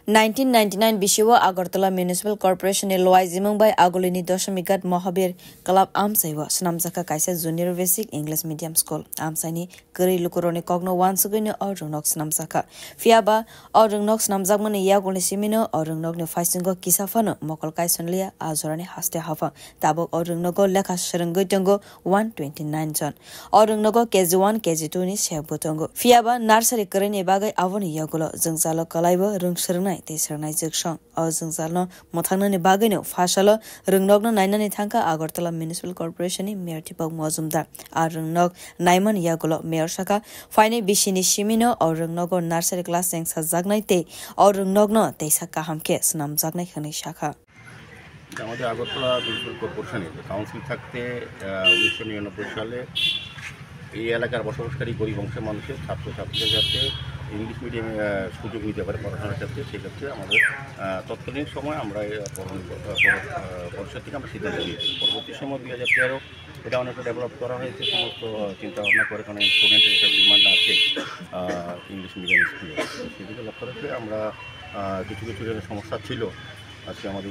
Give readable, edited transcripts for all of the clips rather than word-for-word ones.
1999 Bishiwa Agartala Municipal Corporation Loi Zimung by Agolini Doshamigat Mohabir Club Amsaiwa Snamzaka Kaisa Junior Basic English Medium School Amsaini Kuri Lukuroni Cogno Wansugino or Rungnox Namsaka Fiaba or Rungnox Namzagman Yagoni Simino or Rungnog Faisingo Kisafano Mokol Kaisonlia Azorani Haste Hafa Tabok or Rungnogo Leka Sherungutongo 129 John or Rungnogo KZ1 KZ2 Shabutongo Fiaba Narsari Kurani Bagay Avoni Yagulo Zungzalo Kalaibo Rung Te Sernai Ziksong, or Zungzalno, Motana Bagino, Fashalo, Rungnog Nine Tanka, Agartala Municipal Corporation, Mayor Tipo Mozumda, R. Rungnog, Naiman Yagulo, Mayor Shaka, Fine Bishini Shimino, or Rungnogo Nursery Class Sanks Zagnite, or Rungnogno, Tesaka Hamke, Snam Zagnai Shaka. আমাদের Agartala municipal কর্পোরেশনে council থাকতে 1999 সালে এই এলাকার বসবাসকারী গরিব অংশের মানুষের ছাত্রছাত্রীদের যাতে ইংলিশ মিডিয়ামে সুযোগ নিতে পারে পড়াশোনার ক্ষেত্রে সেক্ষেত্রে আমাদের তৎকালীন সময় আমরা পরিষদ থেকে আমরা সিদ্ধান্ত নিয়েছি। পরবর্তী সময় 2013 এটা অনেকটা ডেভেলপ করা হয়েছে, সমস্ত চিন্তাভাবনা করে কারণ স্টুডেন্টের একটা ডিমান্ড আছে ইংলিশ মিডিয়াম স্কুলে, সেদিকে লক্ষ্য রেখে আমরা কিছু সমস্যা ছিল। আজকে আমাদের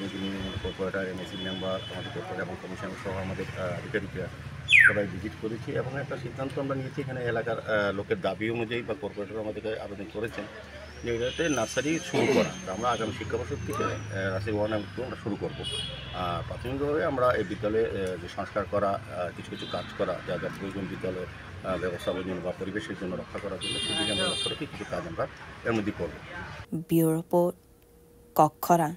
কর্পোরেটর এমএসি মেম্বার আমাদের কর্পোরেটর এবং কমিশনার সহ আমাদের আধিকারিকরা সবাই ভিজিট করেছি এবং একটা সিদ্ধান্ত আমরা নিয়েছি এখানে এলাকার লোকের দাবি অনুযায়ী বা কর্পোরেটর আমাদেরকে আবেদন করেছেন যে এটাতে নার্সারি শুরু করা। আমরা আগামী শিক্ষাবর্ষ থেকে নার্সারি 1 এবং 2 আমরা শুরু করবো। প্রাথমিকভাবে আমরা এই বিদ্যালয়ে যে সংস্কার করা কিছু কাজ করা যা যা প্রয়োজন বিদ্যালয়ের ব্যবস্থাপনার জন্য বা পরিবেশের জন্য রক্ষা করার জন্য সেদিকে আমরা লক্ষ্য রেখে কিছু কাজ আমরা এর মধ্যে করবো। Bureau report কক্ষরা।